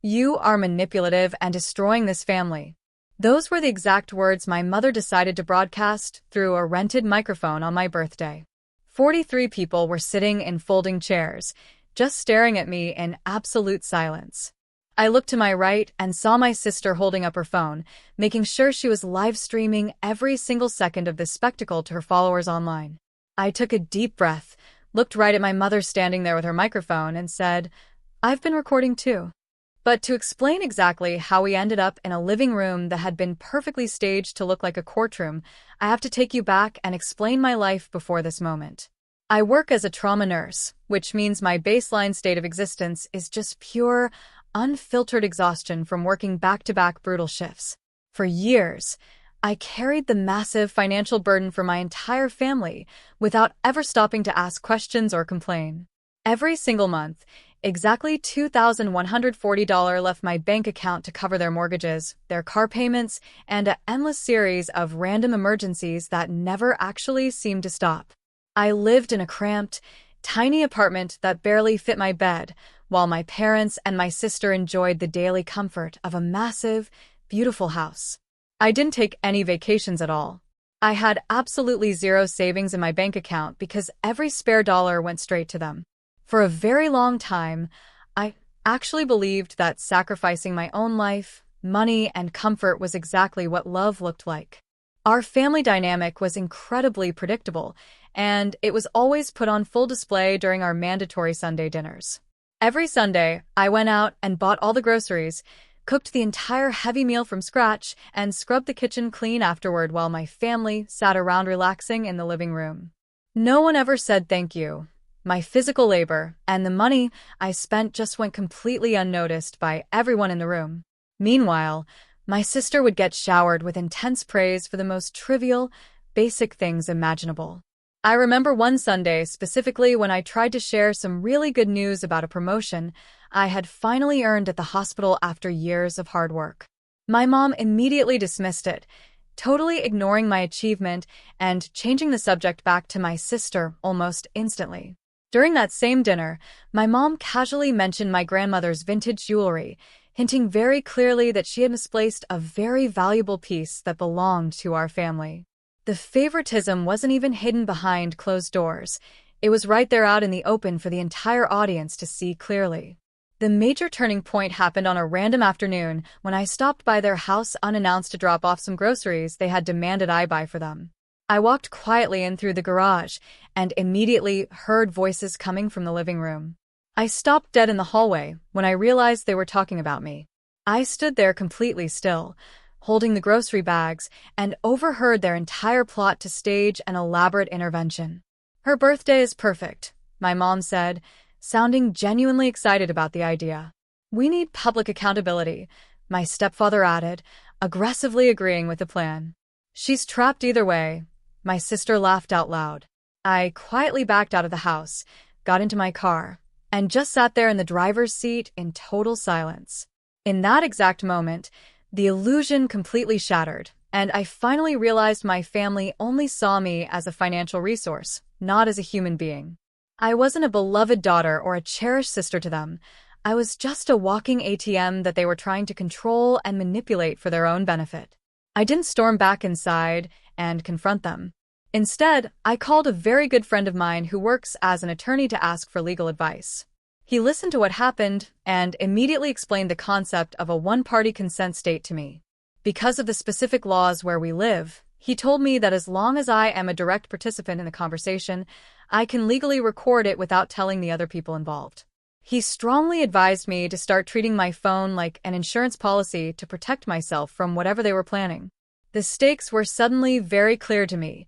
"You are manipulative and destroying this family." Those were the exact words my mother decided to broadcast through a rented microphone on my birthday. 43 people were sitting in folding chairs, just staring at me in absolute silence. I looked to my right and saw my sister holding up her phone, making sure she was live streaming every single second of this spectacle to her followers online. I took a deep breath, looked right at my mother standing there with her microphone, and said, "I've been recording too." But to explain exactly how we ended up in a living room that had been perfectly staged to look like a courtroom, I have to take you back and explain my life before this moment. I work as a trauma nurse, which means my baseline state of existence is just pure, unfiltered exhaustion from working back-to-back brutal shifts. For years, I carried the massive financial burden for my entire family without ever stopping to ask questions or complain. Every single month, exactly $2,140 left my bank account to cover their mortgages, their car payments, and an endless series of random emergencies that never actually seemed to stop. I lived in a cramped, tiny apartment that barely fit my bed, while my parents and my sister enjoyed the daily comfort of a massive, beautiful house. I didn't take any vacations at all. I had absolutely zero savings in my bank account because every spare dollar went straight to them. For a very long time, I actually believed that sacrificing my own life, money, and comfort was exactly what love looked like. Our family dynamic was incredibly predictable, and it was always put on full display during our mandatory Sunday dinners. Every Sunday, I went out and bought all the groceries, cooked the entire heavy meal from scratch, and scrubbed the kitchen clean afterward while my family sat around relaxing in the living room. No one ever said thank you. My physical labor and the money I spent just went completely unnoticed by everyone in the room. Meanwhile, my sister would get showered with intense praise for the most trivial, basic things imaginable. I remember one Sunday specifically when I tried to share some really good news about a promotion I had finally earned at the hospital after years of hard work. My mom immediately dismissed it, totally ignoring my achievement and changing the subject back to my sister almost instantly. During that same dinner, my mom casually mentioned my grandmother's vintage jewelry, hinting very clearly that she had misplaced a very valuable piece that belonged to our family. The favoritism wasn't even hidden behind closed doors. It was right there out in the open for the entire audience to see clearly. The major turning point happened on a random afternoon when I stopped by their house unannounced to drop off some groceries they had demanded I buy for them. I walked quietly in through the garage and immediately heard voices coming from the living room. I stopped dead in the hallway when I realized they were talking about me. I stood there completely still, holding the grocery bags, and overheard their entire plot to stage an elaborate intervention. "Her birthday is perfect," my mom said, sounding genuinely excited about the idea. "We need public accountability," my stepfather added, aggressively agreeing with the plan. "She's trapped either way," my sister laughed out loud. I quietly backed out of the house, got into my car, and just sat there in the driver's seat in total silence. In that exact moment, the illusion completely shattered, and I finally realized my family only saw me as a financial resource, not as a human being. I wasn't a beloved daughter or a cherished sister to them. I was just a walking ATM that they were trying to control and manipulate for their own benefit. I didn't storm back inside and confront them. Instead, I called a very good friend of mine who works as an attorney to ask for legal advice. He listened to what happened and immediately explained the concept of a one-party consent state to me. Because of the specific laws where we live, he told me that as long as I am a direct participant in the conversation, I can legally record it without telling the other people involved. He strongly advised me to start treating my phone like an insurance policy to protect myself from whatever they were planning. The stakes were suddenly very clear to me.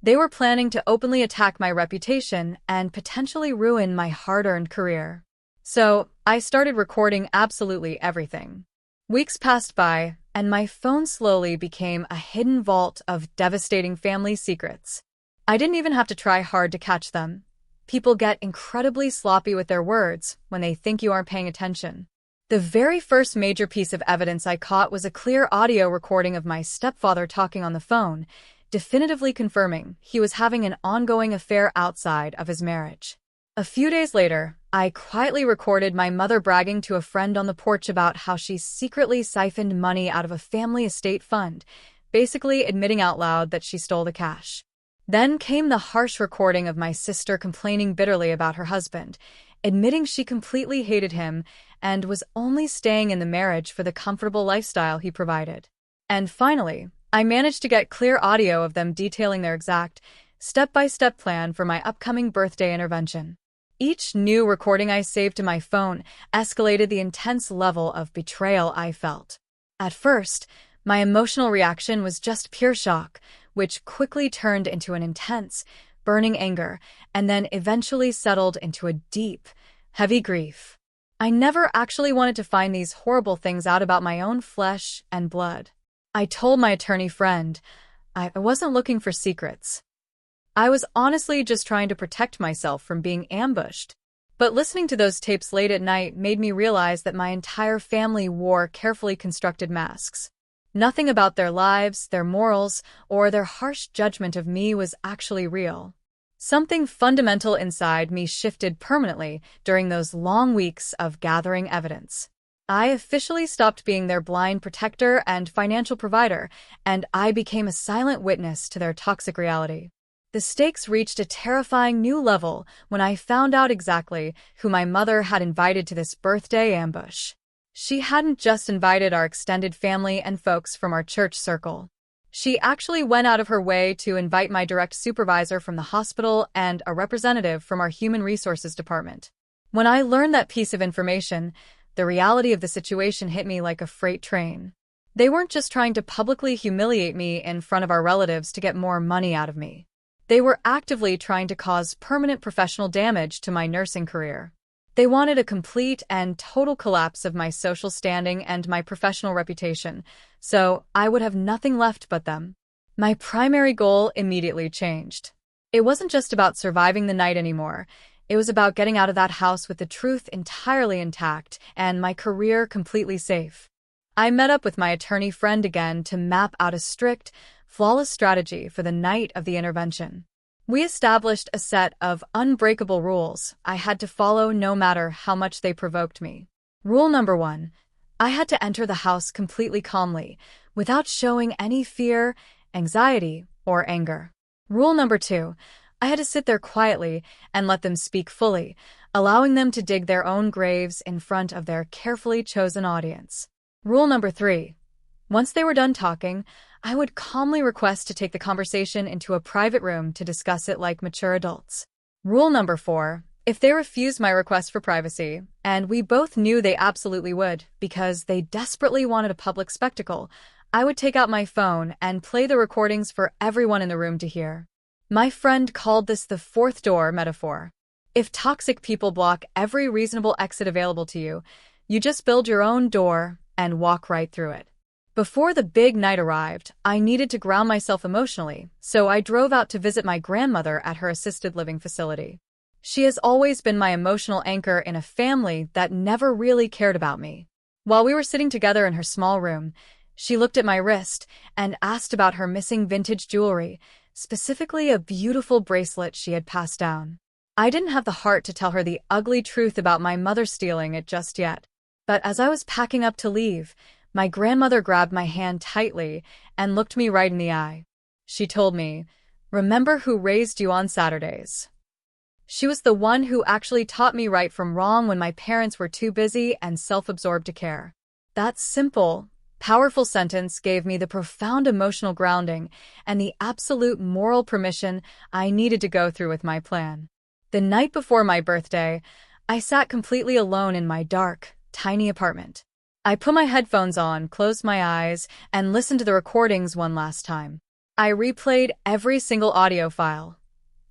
They were planning to openly attack my reputation and potentially ruin my hard-earned career. So, I started recording absolutely everything. Weeks passed by, and my phone slowly became a hidden vault of devastating family secrets. I didn't even have to try hard to catch them. People get incredibly sloppy with their words when they think you aren't paying attention. The very first major piece of evidence I caught was a clear audio recording of my stepfather talking on the phone, definitively confirming he was having an ongoing affair outside of his marriage. A few days later, I quietly recorded my mother bragging to a friend on the porch about how she secretly siphoned money out of a family estate fund, basically admitting out loud that she stole the cash. Then came the harsh recording of my sister complaining bitterly about her husband, admitting she completely hated him and was only staying in the marriage for the comfortable lifestyle he provided. And finally, I managed to get clear audio of them detailing their exact, step-by-step plan for my upcoming birthday intervention. Each new recording I saved to my phone escalated the intense level of betrayal I felt. At first, my emotional reaction was just pure shock, which quickly turned into an intense, burning anger, and then eventually settled into a deep, heavy grief. I never actually wanted to find these horrible things out about my own flesh and blood. I told my attorney friend, I wasn't looking for secrets. I was honestly just trying to protect myself from being ambushed. But listening to those tapes late at night made me realize that my entire family wore carefully constructed masks. Nothing about their lives, their morals, or their harsh judgment of me was actually real. Something fundamental inside me shifted permanently during those long weeks of gathering evidence. I officially stopped being their blind protector and financial provider, and I became a silent witness to their toxic reality. The stakes reached a terrifying new level when I found out exactly who my mother had invited to this birthday ambush. She hadn't just invited our extended family and folks from our church circle. She actually went out of her way to invite my direct supervisor from the hospital and a representative from our human resources department. When I learned that piece of information, the reality of the situation hit me like a freight train. They weren't just trying to publicly humiliate me in front of our relatives to get more money out of me. They were actively trying to cause permanent professional damage to my nursing career. They wanted a complete and total collapse of my social standing and my professional reputation, so I would have nothing left but them. My primary goal immediately changed. It wasn't just about surviving the night anymore. It was about getting out of that house with the truth entirely intact and my career completely safe. I met up with my attorney friend again to map out a strict, flawless strategy for the night of the intervention. We established a set of unbreakable rules I had to follow no matter how much they provoked me. Rule number 1, I had to enter the house completely calmly, without showing any fear, anxiety, or anger. Rule number 2, I had to sit there quietly and let them speak fully, allowing them to dig their own graves in front of their carefully chosen audience. Rule number 3, once they were done talking, I would calmly request to take the conversation into a private room to discuss it like mature adults. Rule number 4, if they refused my request for privacy, and we both knew they absolutely would because they desperately wanted a public spectacle, I would take out my phone and play the recordings for everyone in the room to hear. My friend called this the fourth door metaphor. If toxic people block every reasonable exit available to you, you just build your own door and walk right through it. Before the big night arrived, I needed to ground myself emotionally, so I drove out to visit my grandmother at her assisted living facility. She has always been my emotional anchor in a family that never really cared about me. While we were sitting together in her small room, she looked at my wrist and asked about her missing vintage jewelry, specifically a beautiful bracelet she had passed down. I didn't have the heart to tell her the ugly truth about my mother stealing it just yet. But as I was packing up to leave, my grandmother grabbed my hand tightly and looked me right in the eye. She told me, "Remember who raised you on Saturdays." She was the one who actually taught me right from wrong when my parents were too busy and self-absorbed to care. That simple, powerful sentence gave me the profound emotional grounding and the absolute moral permission I needed to go through with my plan. The night before my birthday, I sat completely alone in my dark, tiny apartment. I put my headphones on, closed my eyes, and listened to the recordings one last time. I replayed every single audio file.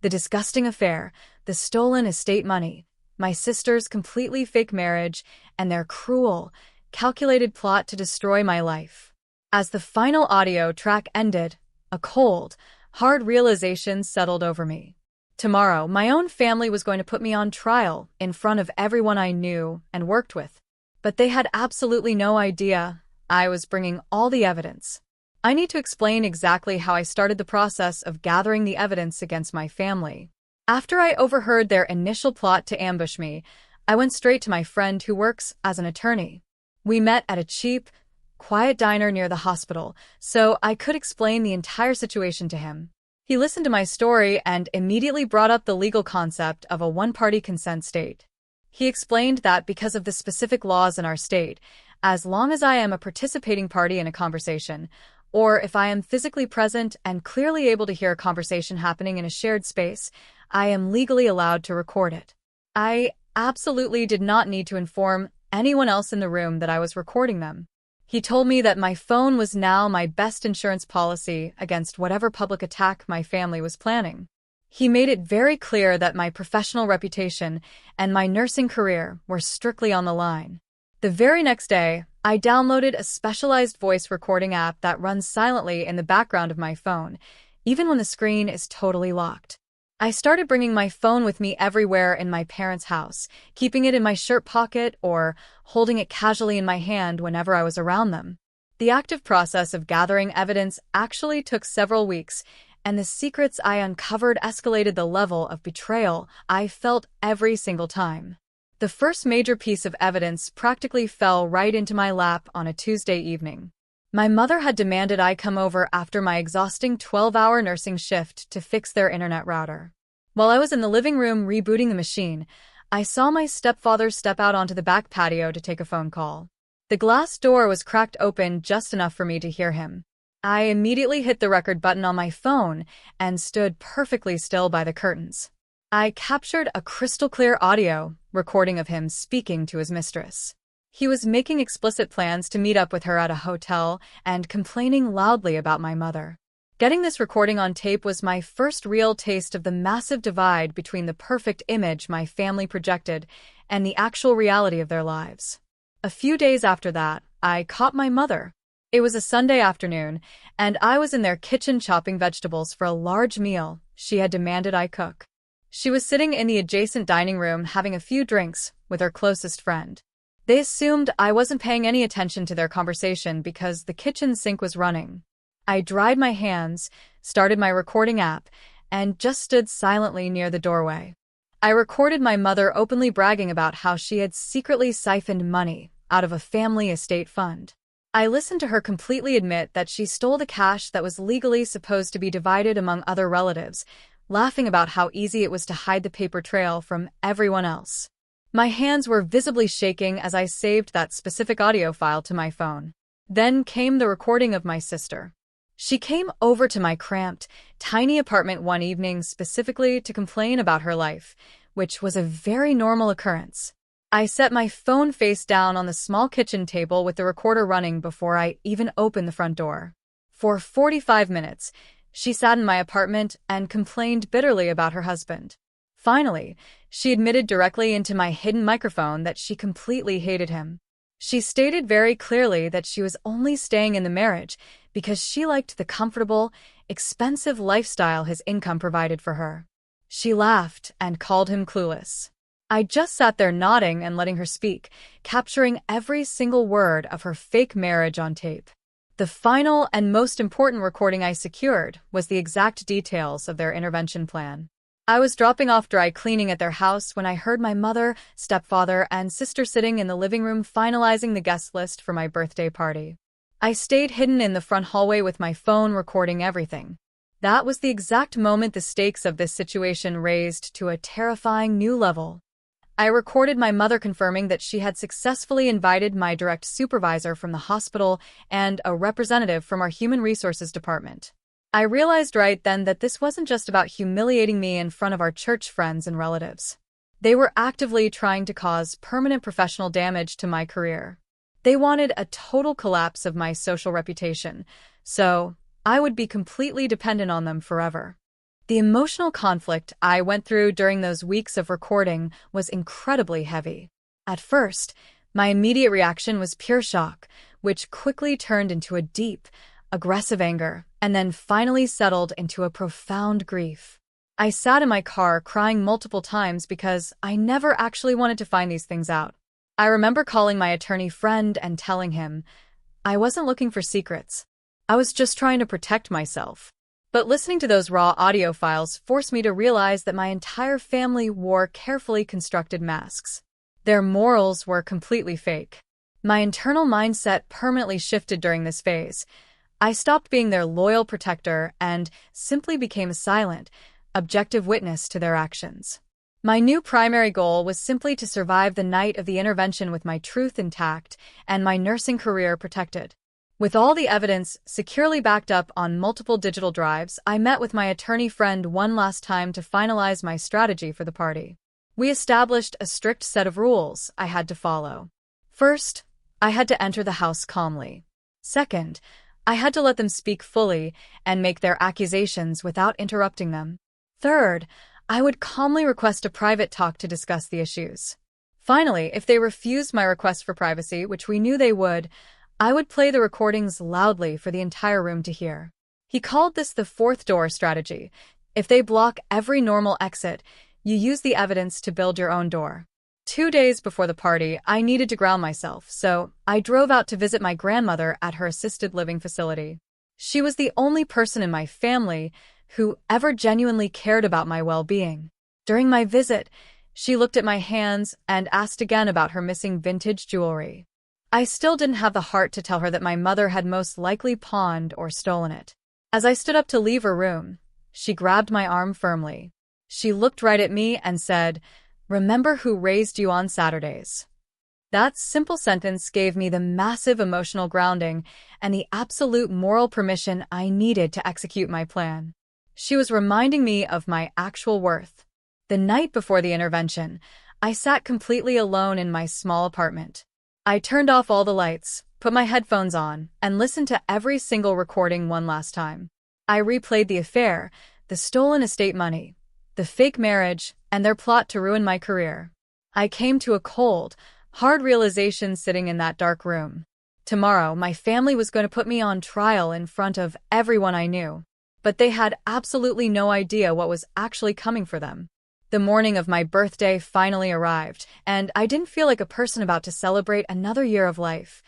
The disgusting affair, the stolen estate money, my sister's completely fake marriage, and their cruel, calculated plot to destroy my life. As the final audio track ended, a cold, hard realization settled over me. Tomorrow, my own family was going to put me on trial in front of everyone I knew and worked with. But they had absolutely no idea I was bringing all the evidence. I need to explain exactly how I started the process of gathering the evidence against my family. After I overheard their initial plot to ambush me, I went straight to my friend who works as an attorney. We met at a cheap, quiet diner near the hospital, so I could explain the entire situation to him. He listened to my story and immediately brought up the legal concept of a one-party consent state. He explained that because of the specific laws in our state, as long as I am a participating party in a conversation, or if I am physically present and clearly able to hear a conversation happening in a shared space, I am legally allowed to record it. I absolutely did not need to inform anyone else in the room that I was recording them. He told me that my phone was now my best insurance policy against whatever public attack my family was planning. He made it very clear that my professional reputation and my nursing career were strictly on the line. The very next day, I downloaded a specialized voice recording app that runs silently in the background of my phone, even when the screen is totally locked. I started bringing my phone with me everywhere in my parents' house, keeping it in my shirt pocket or holding it casually in my hand whenever I was around them. The active process of gathering evidence actually took several weeks, and the secrets I uncovered escalated the level of betrayal I felt every single time. The first major piece of evidence practically fell right into my lap on a Tuesday evening. My mother had demanded I come over after my exhausting 12-hour nursing shift to fix their internet router. While I was in the living room rebooting the machine, I saw my stepfather step out onto the back patio to take a phone call. The glass door was cracked open just enough for me to hear him. I immediately hit the record button on my phone and stood perfectly still by the curtains. I captured a crystal-clear audio recording of him speaking to his mistress. He was making explicit plans to meet up with her at a hotel and complaining loudly about my mother. Getting this recording on tape was my first real taste of the massive divide between the perfect image my family projected and the actual reality of their lives. A few days after that, I caught my mother. It was a Sunday afternoon, and I was in their kitchen chopping vegetables for a large meal she had demanded I cook. She was sitting in the adjacent dining room having a few drinks with her closest friend. They assumed I wasn't paying any attention to their conversation because the kitchen sink was running. I dried my hands, started my recording app, and just stood silently near the doorway. I recorded my mother openly bragging about how she had secretly siphoned money out of a family estate fund. I listened to her completely admit that she stole the cash that was legally supposed to be divided among other relatives, laughing about how easy it was to hide the paper trail from everyone else. My hands were visibly shaking as I saved that specific audio file to my phone. Then came the recording of my sister. She came over to my cramped, tiny apartment one evening specifically to complain about her life, which was a very normal occurrence. I set my phone face down on the small kitchen table with the recorder running before I even opened the front door. For 45 minutes, she sat in my apartment and complained bitterly about her husband. Finally, she admitted directly into my hidden microphone that she completely hated him. She stated very clearly that she was only staying in the marriage because she liked the comfortable, expensive lifestyle his income provided for her. She laughed and called him clueless. I just sat there nodding and letting her speak, capturing every single word of her fake marriage on tape. The final and most important recording I secured was the exact details of their intervention plan. I was dropping off dry cleaning at their house when I heard my mother, stepfather, and sister sitting in the living room finalizing the guest list for my birthday party. I stayed hidden in the front hallway with my phone recording everything. That was the exact moment the stakes of this situation raised to a terrifying new level. I recorded my mother confirming that she had successfully invited my direct supervisor from the hospital and a representative from our human resources department. I realized right then that this wasn't just about humiliating me in front of our church friends and relatives. They were actively trying to cause permanent professional damage to my career. They wanted a total collapse of my social reputation, so I would be completely dependent on them forever. The emotional conflict I went through during those weeks of recording was incredibly heavy. At first, my immediate reaction was pure shock, which quickly turned into a deep, aggressive anger, and then finally settled into a profound grief. I sat in my car crying multiple times because I never actually wanted to find these things out. I remember calling my attorney friend and telling him, I wasn't looking for secrets. I was just trying to protect myself. But listening to those raw audio files forced me to realize that my entire family wore carefully constructed masks. Their morals were completely fake. My internal mindset permanently shifted during this phase. I stopped being their loyal protector and simply became a silent, objective witness to their actions. My new primary goal was simply to survive the night of the intervention with my truth intact and my nursing career protected. With all the evidence securely backed up on multiple digital drives, I met with my attorney friend one last time to finalize my strategy for the party. We established a strict set of rules I had to follow. First, I had to enter the house calmly. Second, I had to let them speak fully and make their accusations without interrupting them. Third, I would calmly request a private talk to discuss the issues. Finally, if they refused my request for privacy, which we knew they would, I would play the recordings loudly for the entire room to hear. He called this the fourth door strategy. If they block every normal exit, you use the evidence to build your own door. 2 days before the party, I needed to ground myself, so I drove out to visit my grandmother at her assisted living facility. She was the only person in my family who ever genuinely cared about my well-being. During my visit, she looked at my hands and asked again about her missing vintage jewelry. I still didn't have the heart to tell her that my mother had most likely pawned or stolen it. As I stood up to leave her room, she grabbed my arm firmly. She looked right at me and said, "Remember who raised you on Saturdays." That simple sentence gave me the massive emotional grounding and the absolute moral permission I needed to execute my plan. She was reminding me of my actual worth. The night before the intervention, I sat completely alone in my small apartment. I turned off all the lights, put my headphones on, and listened to every single recording one last time. I replayed the affair, the stolen estate money, the fake marriage, and their plot to ruin my career. I came to a cold, hard realization sitting in that dark room. Tomorrow, my family was going to put me on trial in front of everyone I knew. But they had absolutely no idea what was actually coming for them. The morning of my birthday finally arrived, and I didn't feel like a person about to celebrate another year of life.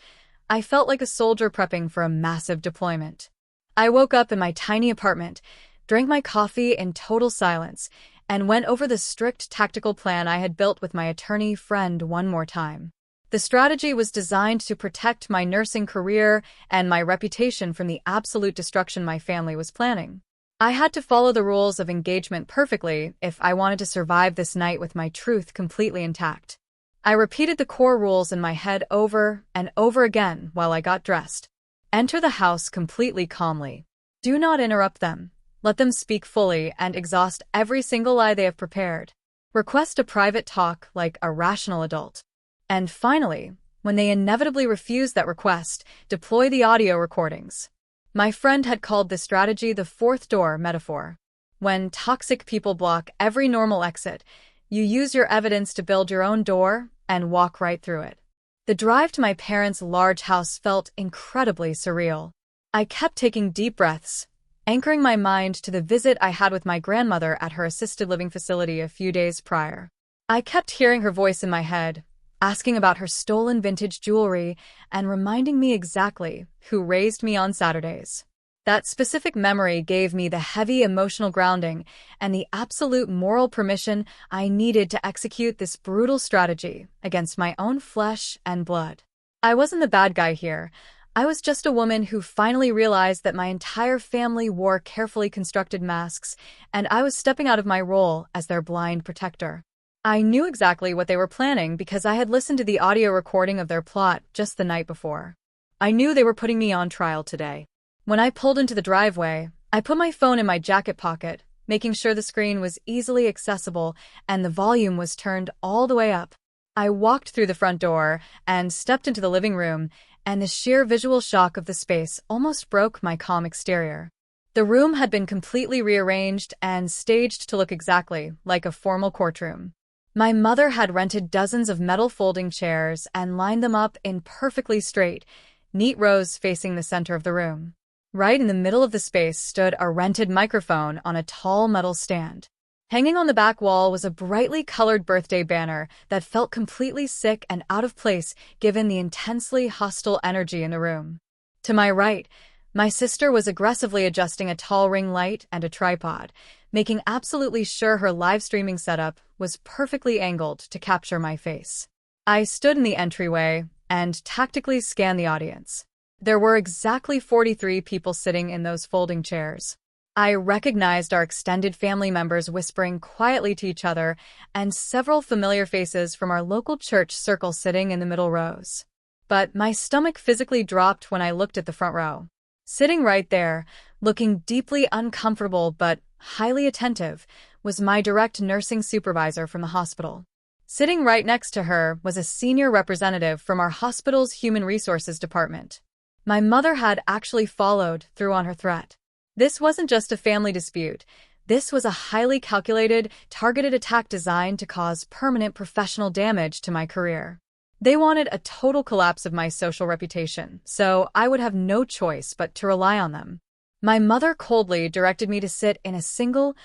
I felt like a soldier prepping for a massive deployment. I woke up in my tiny apartment, drank my coffee in total silence, and went over the strict tactical plan I had built with my attorney friend one more time. The strategy was designed to protect my nursing career and my reputation from the absolute destruction my family was planning. I had to follow the rules of engagement perfectly if I wanted to survive this night with my truth completely intact. I repeated the core rules in my head over and over again while I got dressed. Enter the house completely calmly. Do not interrupt them. Let them speak fully and exhaust every single lie they have prepared. Request a private talk like a rational adult. And finally, when they inevitably refuse that request, deploy the audio recordings. My friend had called this strategy the fourth door metaphor. When toxic people block every normal exit, you use your evidence to build your own door and walk right through it. The drive to my parents' large house felt incredibly surreal. I kept taking deep breaths, anchoring my mind to the visit I had with my grandmother at her assisted living facility a few days prior. I kept hearing her voice in my head, asking about her stolen vintage jewelry and reminding me exactly who raised me on Saturdays. That specific memory gave me the heavy emotional grounding and the absolute moral permission I needed to execute this brutal strategy against my own flesh and blood. I wasn't the bad guy here. I was just a woman who finally realized that my entire family wore carefully constructed masks, and I was stepping out of my role as their blind protector. I knew exactly what they were planning because I had listened to the audio recording of their plot just the night before. I knew they were putting me on trial today. When I pulled into the driveway, I put my phone in my jacket pocket, making sure the screen was easily accessible and the volume was turned all the way up. I walked through the front door and stepped into the living room, and the sheer visual shock of the space almost broke my calm exterior. The room had been completely rearranged and staged to look exactly like a formal courtroom. My mother had rented dozens of metal folding chairs and lined them up in perfectly straight, neat rows facing the center of the room. Right in the middle of the space stood a rented microphone on a tall metal stand. Hanging on the back wall was a brightly colored birthday banner that felt completely sick and out of place given the intensely hostile energy in the room. To my right, my sister was aggressively adjusting a tall ring light and a tripod, making absolutely sure her live streaming setup was perfectly angled to capture my face. I stood in the entryway and tactically scanned the audience. There were exactly 43 people sitting in those folding chairs. I recognized our extended family members whispering quietly to each other and several familiar faces from our local church circle sitting in the middle rows. But my stomach physically dropped when I looked at the front row. Sitting right there, looking deeply uncomfortable but highly attentive, was my direct nursing supervisor from the hospital. Sitting right next to her was a senior representative from our hospital's human resources department. My mother had actually followed through on her threat. This wasn't just a family dispute. This was a highly calculated, targeted attack designed to cause permanent professional damage to my career. They wanted a total collapse of my social reputation, so I would have no choice but to rely on them. My mother coldly directed me to sit in a single,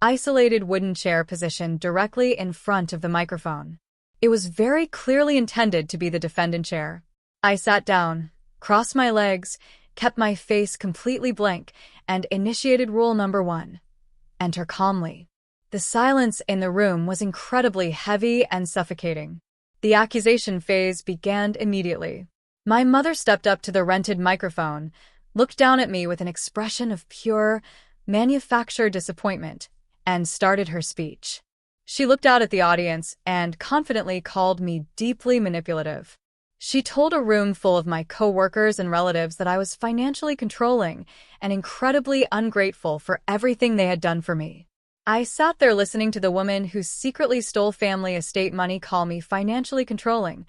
isolated wooden chair position directly in front of the microphone. It was very clearly intended to be the defendant chair. I sat down, crossed my legs, kept my face completely blank, and initiated rule number 1. Enter calmly. The silence in the room was incredibly heavy and suffocating. The accusation phase began immediately. My mother stepped up to the rented microphone, looked down at me with an expression of pure, manufactured disappointment, and started her speech. She looked out at the audience and confidently called me deeply manipulative. She told a room full of my co-workers and relatives that I was financially controlling and incredibly ungrateful for everything they had done for me. I sat there listening to the woman who secretly stole family estate money call me financially controlling,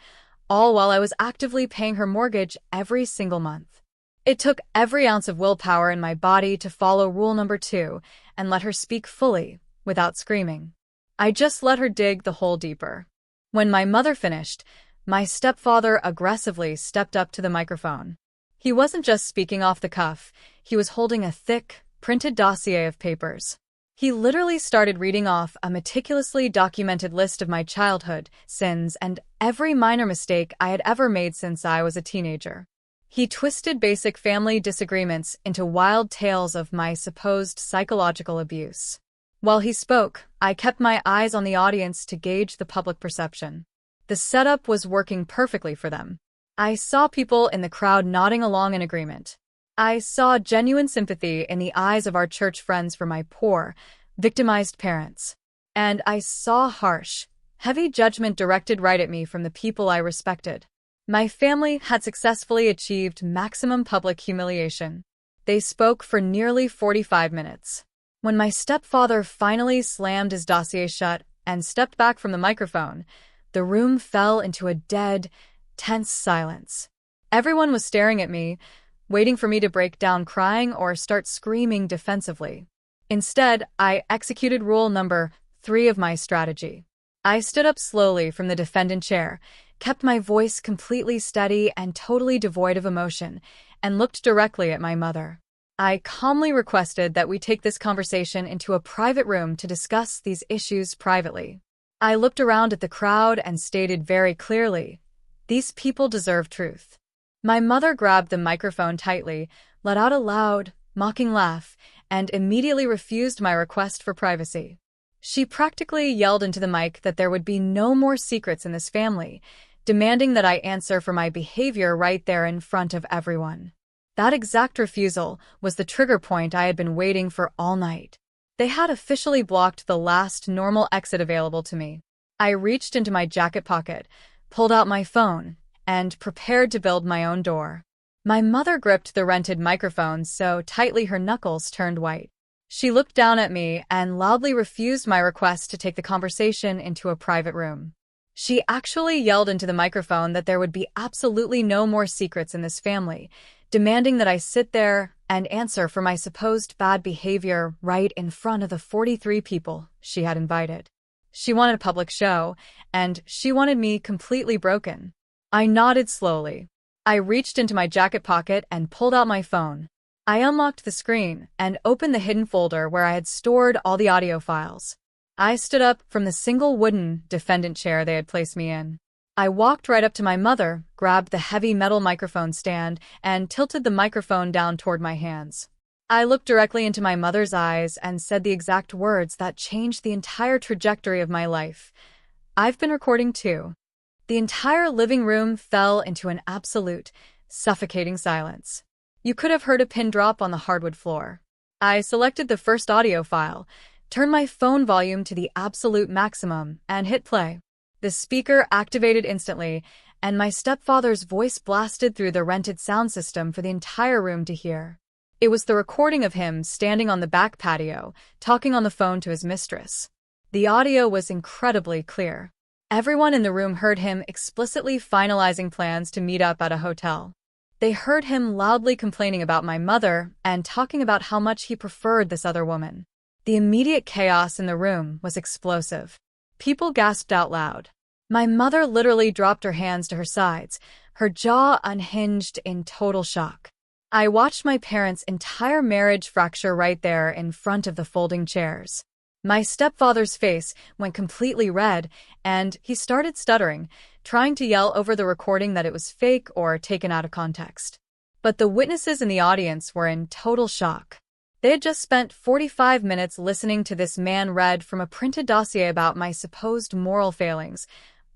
all while I was actively paying her mortgage every single month. It took every ounce of willpower in my body to follow rule number 2 and let her speak fully, without screaming. I just let her dig the hole deeper. When my mother finished, my stepfather aggressively stepped up to the microphone. He wasn't just speaking off the cuff, he was holding a thick, printed dossier of papers. He literally started reading off a meticulously documented list of my childhood sins and every minor mistake I had ever made since I was a teenager. He twisted basic family disagreements into wild tales of my supposed psychological abuse. While he spoke, I kept my eyes on the audience to gauge the public perception. The setup was working perfectly for them. I saw people in the crowd nodding along in agreement. I saw genuine sympathy in the eyes of our church friends for my poor, victimized parents. And I saw harsh, heavy judgment directed right at me from the people I respected. My family had successfully achieved maximum public humiliation. They spoke for nearly 45 minutes. When my stepfather finally slammed his dossier shut and stepped back from the microphone, the room fell into a dead, tense silence. Everyone was staring at me, waiting for me to break down crying or start screaming defensively. Instead, I executed rule number 3 of my strategy. I stood up slowly from the defendant chair, kept my voice completely steady and totally devoid of emotion, and looked directly at my mother. I calmly requested that we take this conversation into a private room to discuss these issues privately. I looked around at the crowd and stated very clearly, these people deserve truth. My mother grabbed the microphone tightly, let out a loud, mocking laugh, and immediately refused my request for privacy. She practically yelled into the mic that there would be no more secrets in this family, demanding that I answer for my behavior right there in front of everyone. That exact refusal was the trigger point I had been waiting for all night. They had officially blocked the last normal exit available to me. I reached into my jacket pocket, pulled out my phone, and prepared to build my own door. My mother gripped the rented microphone so tightly her knuckles turned white. She looked down at me and loudly refused my request to take the conversation into a private room. She actually yelled into the microphone that there would be absolutely no more secrets in this family, demanding that I sit there and answer for my supposed bad behavior right in front of the 43 people she had invited. She wanted a public show, and she wanted me completely broken. I nodded slowly. I reached into my jacket pocket and pulled out my phone. I unlocked the screen and opened the hidden folder where I had stored all the audio files. I stood up from the single wooden defendant chair they had placed me in. I walked right up to my mother, grabbed the heavy metal microphone stand, and tilted the microphone down toward my hands. I looked directly into my mother's eyes and said the exact words that changed the entire trajectory of my life. I've been recording too. The entire living room fell into an absolute, suffocating silence. You could have heard a pin drop on the hardwood floor. I selected the first audio file, turned my phone volume to the absolute maximum, and hit play. The speaker activated instantly, and my stepfather's voice blasted through the rented sound system for the entire room to hear. It was the recording of him standing on the back patio, talking on the phone to his mistress. The audio was incredibly clear. Everyone in the room heard him explicitly finalizing plans to meet up at a hotel. They heard him loudly complaining about my mother and talking about how much he preferred this other woman. The immediate chaos in the room was explosive. People gasped out loud. My mother literally dropped her hands to her sides, her jaw unhinged in total shock. I watched my parents' entire marriage fracture right there in front of the folding chairs. My stepfather's face went completely red, and he started stuttering, trying to yell over the recording that it was fake or taken out of context. But the witnesses in the audience were in total shock. They had just spent 45 minutes listening to this man read from a printed dossier about my supposed moral failings,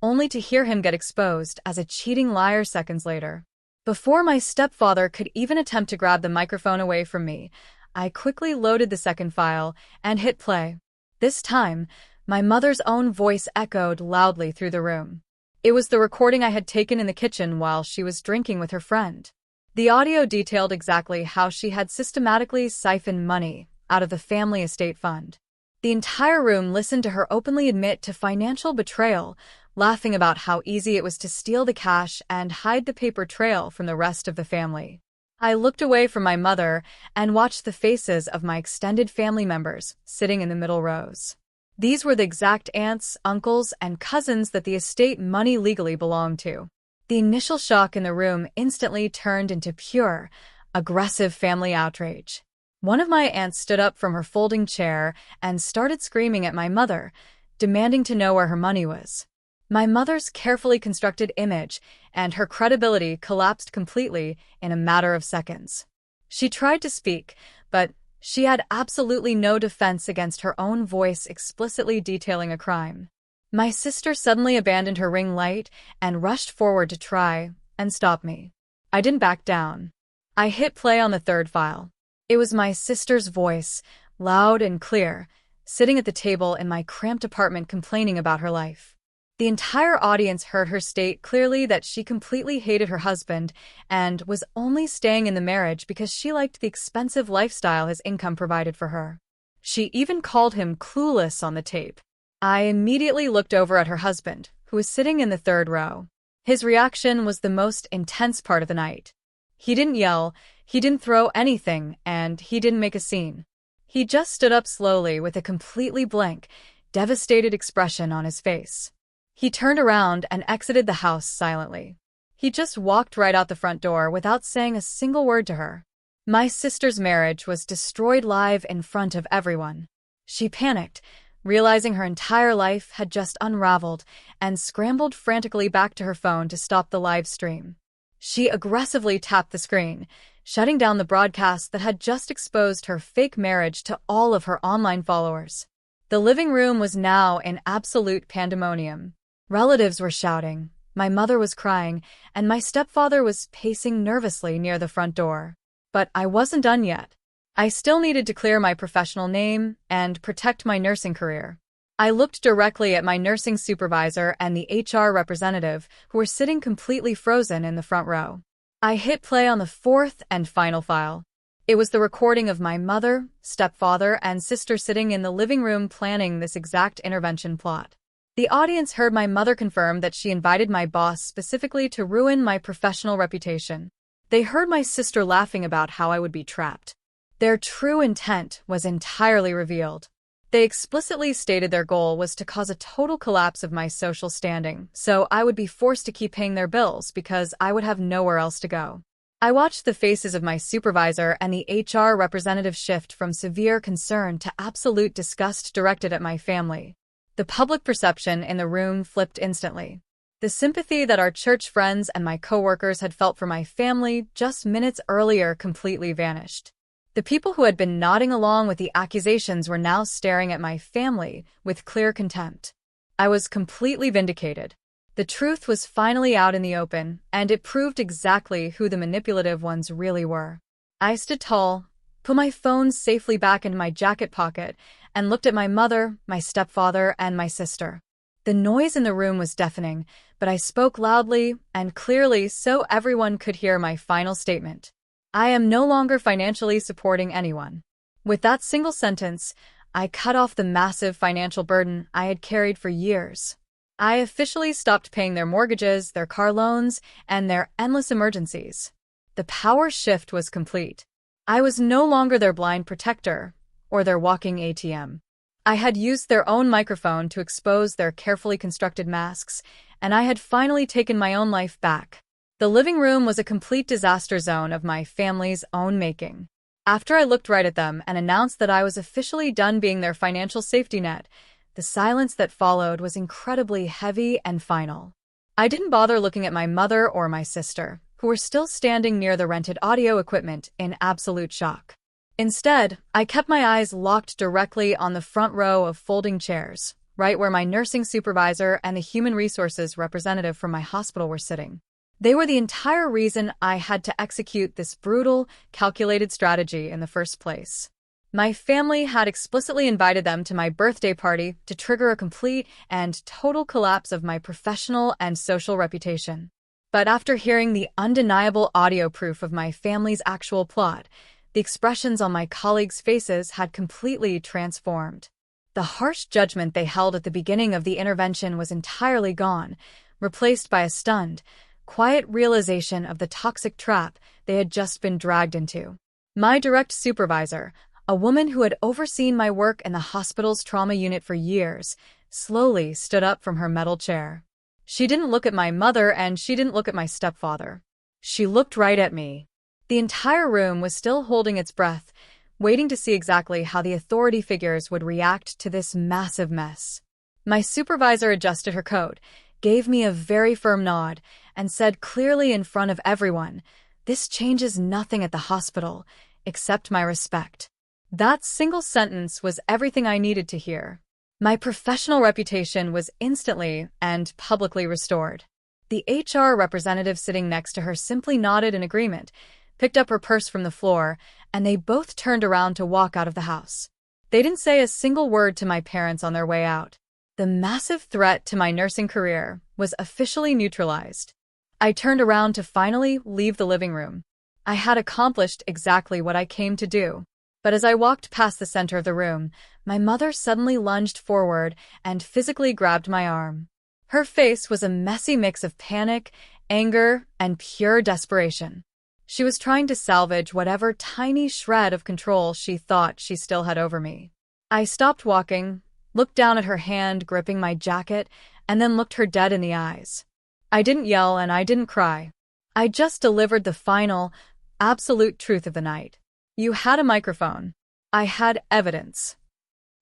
only to hear him get exposed as a cheating liar seconds later. Before my stepfather could even attempt to grab the microphone away from me, I quickly loaded the second file and hit play. This time, my mother's own voice echoed loudly through the room. It was the recording I had taken in the kitchen while she was drinking with her friend. The audio detailed exactly how she had systematically siphoned money out of the family estate fund. The entire room listened to her openly admit to financial betrayal, laughing about how easy it was to steal the cash and hide the paper trail from the rest of the family. I looked away from my mother and watched the faces of my extended family members sitting in the middle rows. These were the exact aunts, uncles, and cousins that the estate money legally belonged to. The initial shock in the room instantly turned into pure, aggressive family outrage. One of my aunts stood up from her folding chair and started screaming at my mother, demanding to know where her money was. My mother's carefully constructed image and her credibility collapsed completely in a matter of seconds. She tried to speak, but she had absolutely no defense against her own voice explicitly detailing a crime. My sister suddenly abandoned her ring light and rushed forward to try and stop me. I didn't back down. I hit play on the third file. It was my sister's voice, loud and clear, sitting at the table in my cramped apartment complaining about her life. The entire audience heard her state clearly that she completely hated her husband and was only staying in the marriage because she liked the expensive lifestyle his income provided for her. She even called him clueless on the tape. I immediately looked over at her husband, who was sitting in the third row. His reaction was the most intense part of the night. He didn't yell, he didn't throw anything, and he didn't make a scene. He just stood up slowly with a completely blank, devastated expression on his face. He turned around and exited the house silently. He just walked right out the front door without saying a single word to her. My sister's marriage was destroyed live in front of everyone. She panicked, realizing her entire life had just unraveled, and scrambled frantically back to her phone to stop the live stream. She aggressively tapped the screen, shutting down the broadcast that had just exposed her fake marriage to all of her online followers. The living room was now in absolute pandemonium. Relatives were shouting, my mother was crying, and my stepfather was pacing nervously near the front door. But I wasn't done yet. I still needed to clear my professional name and protect my nursing career. I looked directly at my nursing supervisor and the HR representative, who were sitting completely frozen in the front row. I hit play on the fourth and final file. It was the recording of my mother, stepfather, and sister sitting in the living room planning this exact intervention plot. The audience heard my mother confirm that she invited my boss specifically to ruin my professional reputation. They heard my sister laughing about how I would be trapped. Their true intent was entirely revealed. They explicitly stated their goal was to cause a total collapse of my social standing, so I would be forced to keep paying their bills because I would have nowhere else to go. I watched the faces of my supervisor and the HR representative shift from severe concern to absolute disgust directed at my family. The public perception in the room flipped instantly. The sympathy that our church friends and my coworkers had felt for my family just minutes earlier completely vanished. The people who had been nodding along with the accusations were now staring at my family with clear contempt. I was completely vindicated. The truth was finally out in the open, and it proved exactly who the manipulative ones really were. I stood tall, put my phone safely back into my jacket pocket, and looked at my mother, my stepfather, and my sister. The noise in the room was deafening, but I spoke loudly and clearly so everyone could hear my final statement. I am no longer financially supporting anyone. With that single sentence, I cut off the massive financial burden I had carried for years. I officially stopped paying their mortgages, their car loans, and their endless emergencies. The power shift was complete. I was no longer their blind protector or their walking ATM. I had used their own microphone to expose their carefully constructed masks, and I had finally taken my own life back. The living room was a complete disaster zone of my family's own making. After I looked right at them and announced that I was officially done being their financial safety net, the silence that followed was incredibly heavy and final. I didn't bother looking at my mother or my sister, who were still standing near the rented audio equipment in absolute shock. Instead, I kept my eyes locked directly on the front row of folding chairs, right where my nursing supervisor and the human resources representative from my hospital were sitting. They were the entire reason I had to execute this brutal, calculated strategy in the first place. My family had explicitly invited them to my birthday party to trigger a complete and total collapse of my professional and social reputation. But after hearing the undeniable audio proof of my family's actual plot, the expressions on my colleagues' faces had completely transformed. The harsh judgment they held at the beginning of the intervention was entirely gone, replaced by a stunned, quiet realization of the toxic trap they had just been dragged into. My direct supervisor, a woman who had overseen my work in the hospital's trauma unit for years, slowly stood up from her metal chair. She didn't look at my mother and she didn't look at my stepfather. She looked right at me. The entire room was still holding its breath, waiting to see exactly how the authority figures would react to this massive mess. My supervisor adjusted her coat, gave me a very firm nod, and said clearly in front of everyone, "This changes nothing at the hospital, except my respect." That single sentence was everything I needed to hear. My professional reputation was instantly and publicly restored. The HR representative sitting next to her simply nodded in agreement, picked up her purse from the floor, and they both turned around to walk out of the house. They didn't say a single word to my parents on their way out. The massive threat to my nursing career was officially neutralized. I turned around to finally leave the living room. I had accomplished exactly what I came to do. But as I walked past the center of the room, my mother suddenly lunged forward and physically grabbed my arm. Her face was a messy mix of panic, anger, and pure desperation. She was trying to salvage whatever tiny shred of control she thought she still had over me. I stopped walking, looked down at her hand gripping my jacket, and then looked her dead in the eyes. I didn't yell and I didn't cry. I just delivered the final, absolute truth of the night. You had a microphone. I had evidence.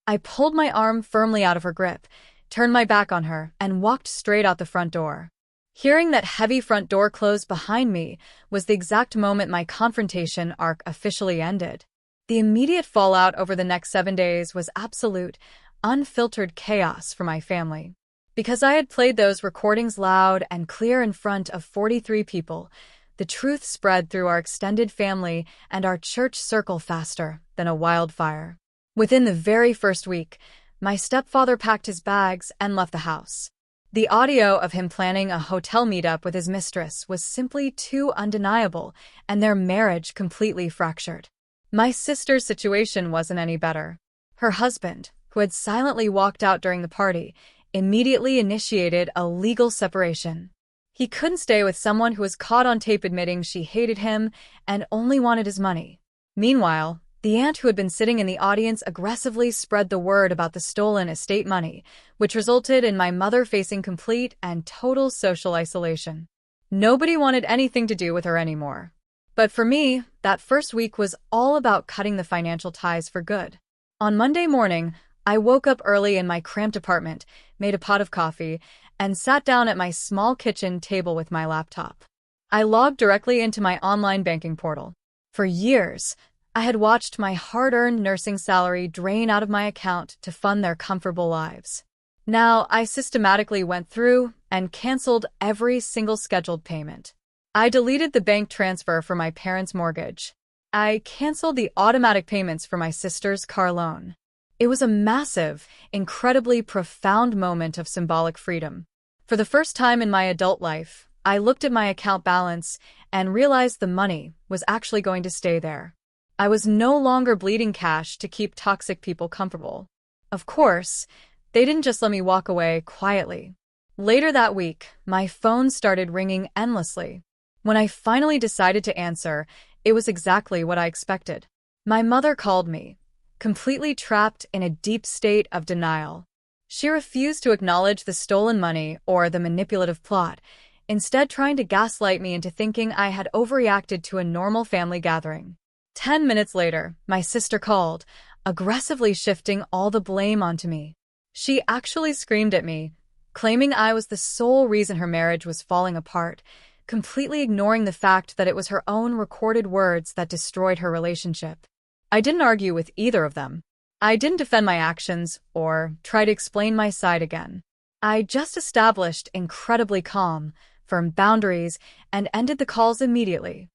I pulled my arm firmly out of her grip, turned my back on her, and walked straight out the front door. Hearing that heavy front door close behind me was the exact moment my confrontation arc officially ended. The immediate fallout over the next 7 days was absolute, unfiltered chaos for my family. Because I had played those recordings loud and clear in front of 43 people, the truth spread through our extended family and our church circle faster than a wildfire. Within the very first week, my stepfather packed his bags and left the house. The audio of him planning a hotel meetup with his mistress was simply too undeniable, and their marriage completely fractured. My sister's situation wasn't any better. Her husband, who had silently walked out during the party, immediately initiated a legal separation. He couldn't stay with someone who was caught on tape admitting she hated him and only wanted his money. Meanwhile, the aunt who had been sitting in the audience aggressively spread the word about the stolen estate money, which resulted in my mother facing complete and total social isolation. Nobody wanted anything to do with her anymore. But for me, that first week was all about cutting the financial ties for good. On Monday morning, I woke up early in my cramped apartment, made a pot of coffee, and sat down at my small kitchen table with my laptop. I logged directly into my online banking portal. For years, I had watched my hard-earned nursing salary drain out of my account to fund their comfortable lives. Now, I systematically went through and canceled every single scheduled payment. I deleted the bank transfer for my parents' mortgage. I canceled the automatic payments for my sister's car loan. It was a massive, incredibly profound moment of symbolic freedom. For the first time in my adult life, I looked at my account balance and realized the money was actually going to stay there. I was no longer bleeding cash to keep toxic people comfortable. Of course, they didn't just let me walk away quietly. Later that week, my phone started ringing endlessly. When I finally decided to answer, it was exactly what I expected. My mother called me, completely trapped in a deep state of denial. She refused to acknowledge the stolen money or the manipulative plot, instead trying to gaslight me into thinking I had overreacted to a normal family gathering. 10 minutes later, my sister called, aggressively shifting all the blame onto me. She actually screamed at me, claiming I was the sole reason her marriage was falling apart, completely ignoring the fact that it was her own recorded words that destroyed her relationship. I didn't argue with either of them. I didn't defend my actions or try to explain my side again. I just established incredibly calm, firm boundaries and ended the calls immediately.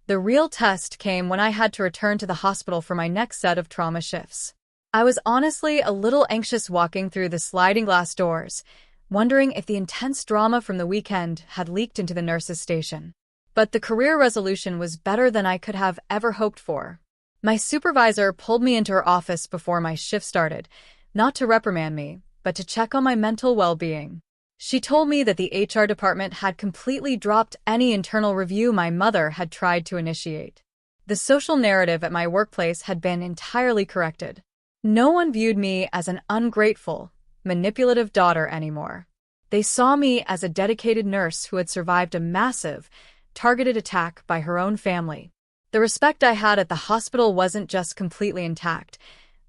The real test came when I had to return to the hospital for my next set of trauma shifts. I was honestly a little anxious walking through the sliding glass doors, wondering if the intense drama from the weekend had leaked into the nurse's station. But the career resolution was better than I could have ever hoped for. My supervisor pulled me into her office before my shift started, not to reprimand me, but to check on my mental well-being. She told me that the HR department had completely dropped any internal review my mother had tried to initiate. The social narrative at my workplace had been entirely corrected. No one viewed me as an ungrateful, manipulative daughter anymore. They saw me as a dedicated nurse who had survived a massive, targeted attack by her own family. The respect I had at the hospital wasn't just completely intact.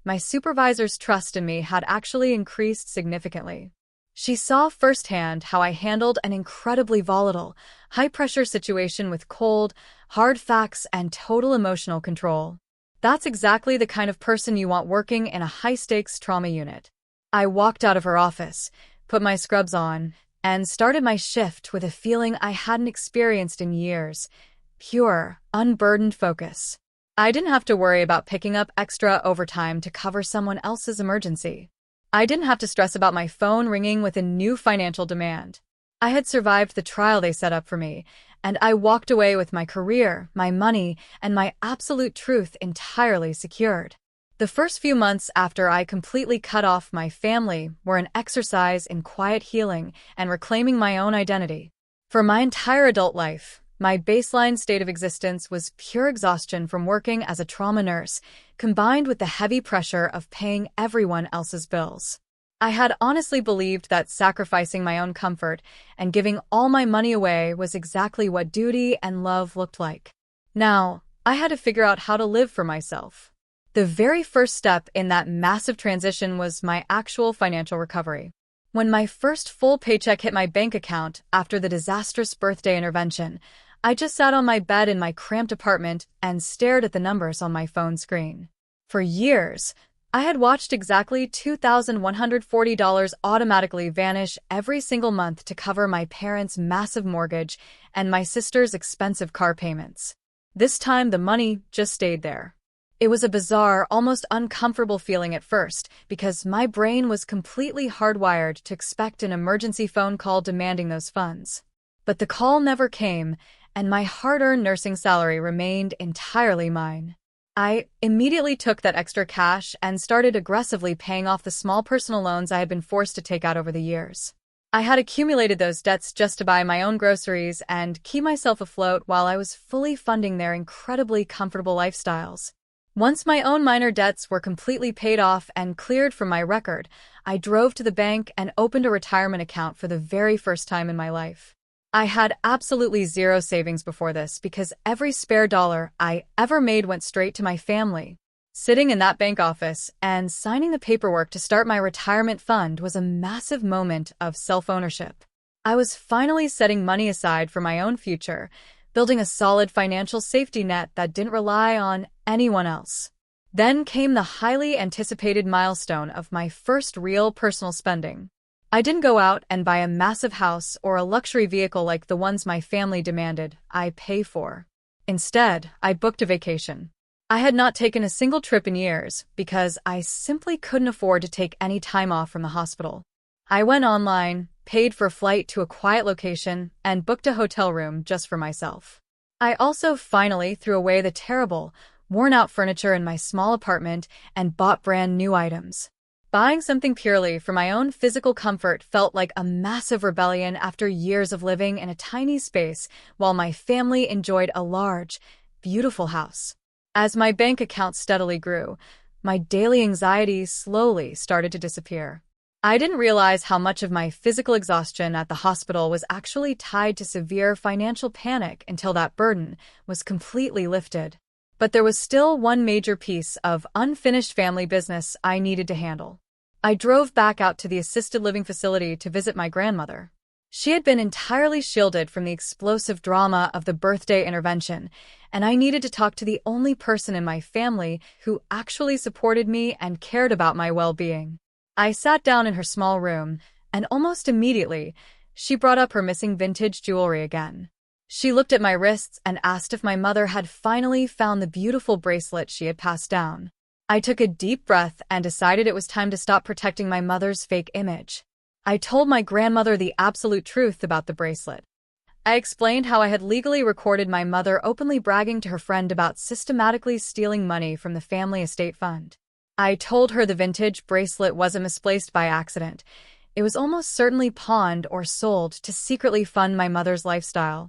My supervisor's trust in me had actually increased significantly. She saw firsthand how I handled an incredibly volatile, high-pressure situation with cold, hard facts and total emotional control. That's exactly the kind of person you want working in a high-stakes trauma unit. I walked out of her office, put my scrubs on, and started my shift with a feeling I hadn't experienced in years. Pure, unburdened focus. I didn't have to worry about picking up extra overtime to cover someone else's emergency. I didn't have to stress about my phone ringing with a new financial demand. I had survived the trial they set up for me, and I walked away with my career, my money, and my absolute truth entirely secured. The first few months after I completely cut off my family were an exercise in quiet healing and reclaiming my own identity. For my entire adult life, my baseline state of existence was pure exhaustion from working as a trauma nurse, combined with the heavy pressure of paying everyone else's bills. I had honestly believed that sacrificing my own comfort and giving all my money away was exactly what duty and love looked like. Now, I had to figure out how to live for myself. The very first step in that massive transition was my actual financial recovery. When my first full paycheck hit my bank account after the disastrous birthday intervention, I just sat on my bed in my cramped apartment and stared at the numbers on my phone screen. For years, I had watched exactly $2,140 automatically vanish every single month to cover my parents' massive mortgage and my sister's expensive car payments. This time, the money just stayed there. It was a bizarre, almost uncomfortable feeling at first, because my brain was completely hardwired to expect an emergency phone call demanding those funds. But the call never came, and my hard-earned nursing salary remained entirely mine. I immediately took that extra cash and started aggressively paying off the small personal loans I had been forced to take out over the years. I had accumulated those debts just to buy my own groceries and keep myself afloat while I was fully funding their incredibly comfortable lifestyles. Once my own minor debts were completely paid off and cleared from my record, I drove to the bank and opened a retirement account for the very first time in my life. I had absolutely zero savings before this because every spare dollar I ever made went straight to my family. Sitting in that bank office and signing the paperwork to start my retirement fund was a massive moment of self-ownership. I was finally setting money aside for my own future, building a solid financial safety net that didn't rely on anyone else. Then came the highly anticipated milestone of my first real personal spending. I didn't go out and buy a massive house or a luxury vehicle like the ones my family demanded I pay for. Instead, I booked a vacation. I had not taken a single trip in years because I simply couldn't afford to take any time off from the hospital. I went online, paid for a flight to a quiet location, and booked a hotel room just for myself. I also finally threw away the terrible, worn-out furniture in my small apartment and bought brand new items. Buying something purely for my own physical comfort felt like a massive rebellion after years of living in a tiny space while my family enjoyed a large, beautiful house. As my bank account steadily grew, my daily anxiety slowly started to disappear. I didn't realize how much of my physical exhaustion at the hospital was actually tied to severe financial panic until that burden was completely lifted. But there was still one major piece of unfinished family business I needed to handle. I drove back out to the assisted living facility to visit my grandmother. She had been entirely shielded from the explosive drama of the birthday intervention, and I needed to talk to the only person in my family who actually supported me and cared about my well-being. I sat down in her small room, and almost immediately, she brought up her missing vintage jewelry again. She looked at my wrists and asked if my mother had finally found the beautiful bracelet she had passed down. I took a deep breath and decided it was time to stop protecting my mother's fake image. I told my grandmother the absolute truth about the bracelet. I explained how I had legally recorded my mother openly bragging to her friend about systematically stealing money from the family estate fund. I told her the vintage bracelet wasn't misplaced by accident. It was almost certainly pawned or sold to secretly fund my mother's lifestyle.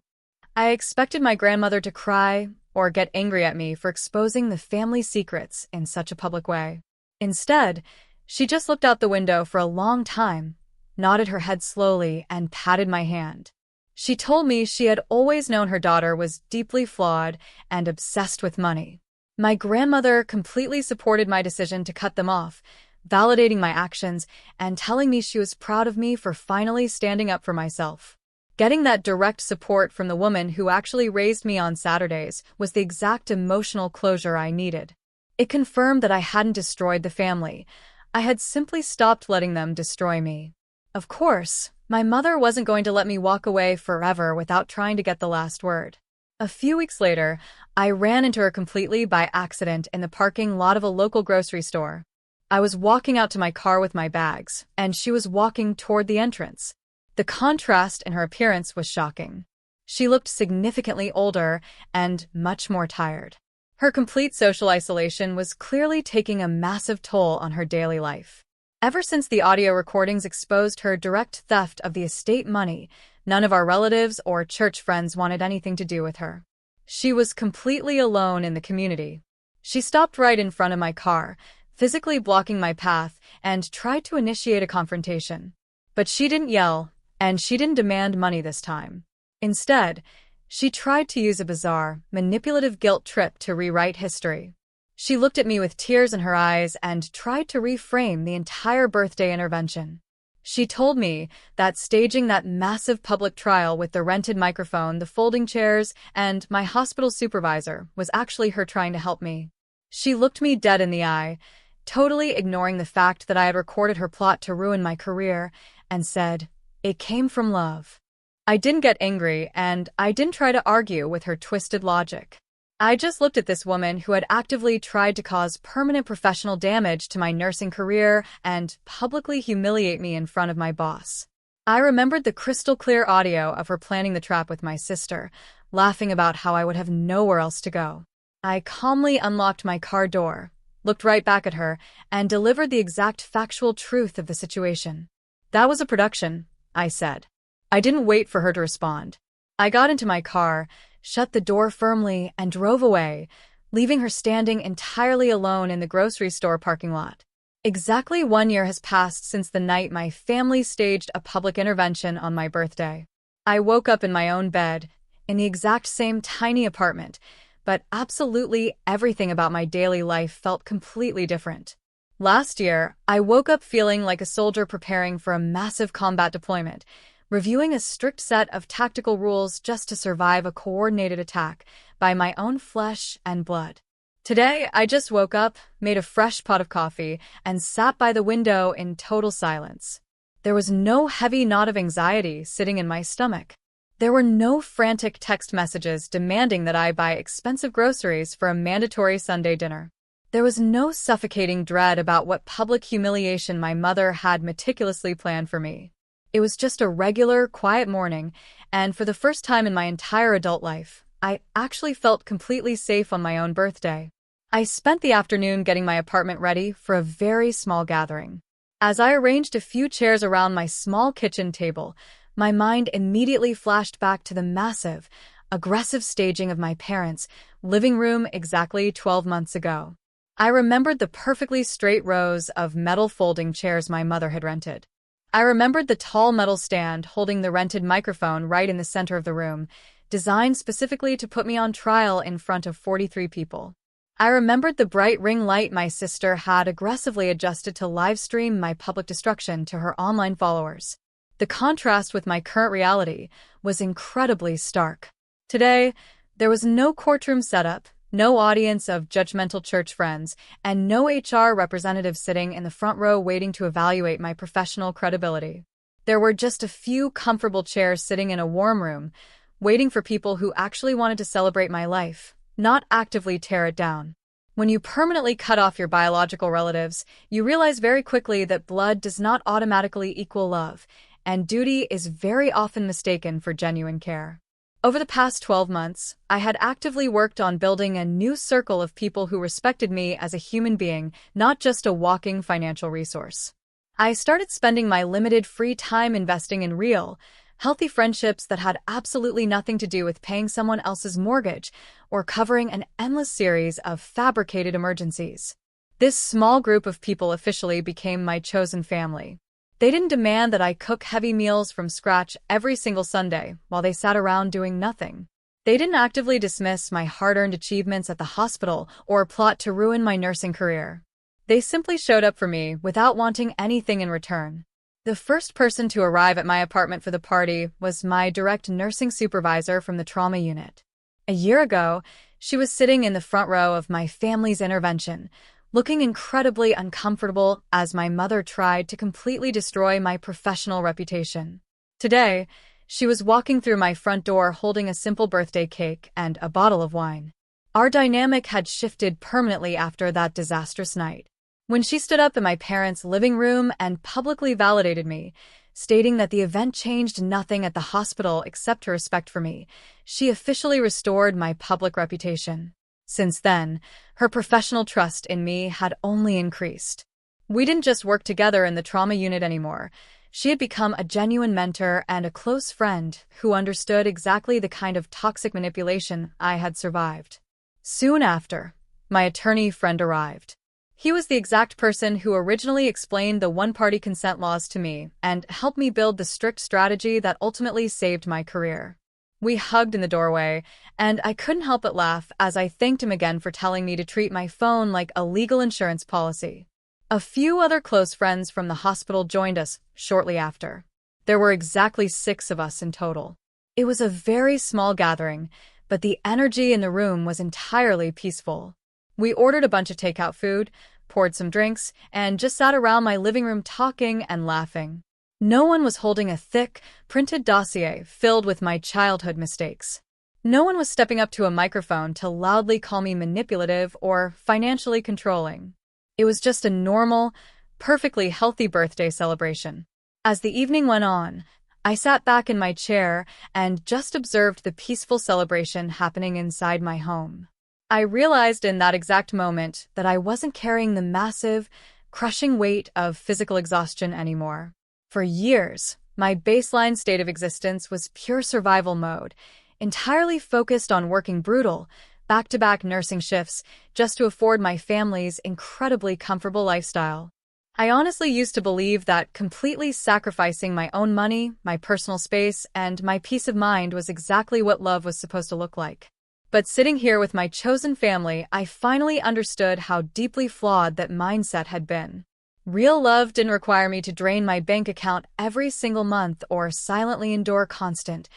I expected my grandmother to cry or get angry at me for exposing the family secrets in such a public way. Instead, she just looked out the window for a long time, nodded her head slowly, and patted my hand. She told me she had always known her daughter was deeply flawed and obsessed with money. My grandmother completely supported my decision to cut them off, validating my actions and telling me she was proud of me for finally standing up for myself. Getting that direct support from the woman who actually raised me on Saturdays was the exact emotional closure I needed. It confirmed that I hadn't destroyed the family. I had simply stopped letting them destroy me. Of course, my mother wasn't going to let me walk away forever without trying to get the last word. A few weeks later, I ran into her completely by accident in the parking lot of a local grocery store. I was walking out to my car with my bags, and she was walking toward the entrance. The contrast in her appearance was shocking. She looked significantly older and much more tired. Her complete social isolation was clearly taking a massive toll on her daily life. Ever since the audio recordings exposed her direct theft of the estate money, none of our relatives or church friends wanted anything to do with her. She was completely alone in the community. She stopped right in front of my car, physically blocking my path, and tried to initiate a confrontation. But she didn't yell, and she didn't demand money this time. Instead, she tried to use a bizarre, manipulative guilt trip to rewrite history. She looked at me with tears in her eyes and tried to reframe the entire birthday intervention. She told me that staging that massive public trial with the rented microphone, the folding chairs, and my hospital supervisor was actually her trying to help me. She looked me dead in the eye, totally ignoring the fact that I had recorded her plot to ruin my career, and said, "It came from love." I didn't get angry, and I didn't try to argue with her twisted logic. I just looked at this woman who had actively tried to cause permanent professional damage to my nursing career and publicly humiliate me in front of my boss. I remembered the crystal-clear audio of her planning the trap with my sister, laughing about how I would have nowhere else to go. I calmly unlocked my car door, looked right back at her, and delivered the exact factual truth of the situation. "That was a production," I said. I didn't wait for her to respond. I got into my car, shut the door firmly, and drove away, leaving her standing entirely alone in the grocery store parking lot. Exactly 1 year has passed since the night my family staged a public intervention on my birthday. I woke up in my own bed, in the exact same tiny apartment, but absolutely everything about my daily life felt completely different. Last year, I woke up feeling like a soldier preparing for a massive combat deployment, reviewing a strict set of tactical rules just to survive a coordinated attack by my own flesh and blood. Today, I just woke up, made a fresh pot of coffee, and sat by the window in total silence. There was no heavy knot of anxiety sitting in my stomach. There were no frantic text messages demanding that I buy expensive groceries for a mandatory Sunday dinner. There was no suffocating dread about what public humiliation my mother had meticulously planned for me. It was just a regular, quiet morning, and for the first time in my entire adult life, I actually felt completely safe on my own birthday. I spent the afternoon getting my apartment ready for a very small gathering. As I arranged a few chairs around my small kitchen table, my mind immediately flashed back to the massive, aggressive staging of my parents' living room exactly 12 months ago. I remembered the perfectly straight rows of metal folding chairs my mother had rented. I remembered the tall metal stand holding the rented microphone right in the center of the room, designed specifically to put me on trial in front of 43 people. I remembered the bright ring light my sister had aggressively adjusted to livestream my public destruction to her online followers. The contrast with my current reality was incredibly stark. Today, there was no courtroom setup, no audience of judgmental church friends, and no HR representative sitting in the front row waiting to evaluate my professional credibility. There were just a few comfortable chairs sitting in a warm room, waiting for people who actually wanted to celebrate my life, not actively tear it down. When you permanently cut off your biological relatives, you realize very quickly that blood does not automatically equal love, and duty is very often mistaken for genuine care. Over the past 12 months, I had actively worked on building a new circle of people who respected me as a human being, not just a walking financial resource. I started spending my limited free time investing in real, healthy friendships that had absolutely nothing to do with paying someone else's mortgage or covering an endless series of fabricated emergencies. This small group of people officially became my chosen family. They didn't demand that I cook heavy meals from scratch every single Sunday while they sat around doing nothing. They didn't actively dismiss my hard-earned achievements at the hospital or plot to ruin my nursing career. They simply showed up for me without wanting anything in return. The first person to arrive at my apartment for the party was my direct nursing supervisor from the trauma unit. A year ago, she was sitting in the front row of my family's intervention, looking incredibly uncomfortable as my mother tried to completely destroy my professional reputation. Today, she was walking through my front door holding a simple birthday cake and a bottle of wine. Our dynamic had shifted permanently after that disastrous night. When she stood up in my parents' living room and publicly validated me, stating that the event changed nothing at the hospital except her respect for me, she officially restored my public reputation. Since then, her professional trust in me had only increased. We didn't just work together in the trauma unit anymore. She had become a genuine mentor and a close friend who understood exactly the kind of toxic manipulation I had survived. Soon after, my attorney friend arrived. He was the exact person who originally explained the one-party consent laws to me and helped me build the strict strategy that ultimately saved my career. We hugged in the doorway, and I couldn't help but laugh as I thanked him again for telling me to treat my phone like a legal insurance policy. A few other close friends from the hospital joined us shortly after. There were exactly 6 of us in total. It was a very small gathering, but the energy in the room was entirely peaceful. We ordered a bunch of takeout food, poured some drinks, and just sat around my living room talking and laughing. No one was holding a thick, printed dossier filled with my childhood mistakes. No one was stepping up to a microphone to loudly call me manipulative or financially controlling. It was just a normal, perfectly healthy birthday celebration. As the evening went on, I sat back in my chair and just observed the peaceful celebration happening inside my home. I realized in that exact moment that I wasn't carrying the massive, crushing weight of physical exhaustion anymore. For years, my baseline state of existence was pure survival mode, entirely focused on working brutal, back-to-back nursing shifts just to afford my family's incredibly comfortable lifestyle. I honestly used to believe that completely sacrificing my own money, my personal space, and my peace of mind was exactly what love was supposed to look like. But sitting here with my chosen family, I finally understood how deeply flawed that mindset had been. Real love didn't require me to drain my bank account every single month or silently endure constant,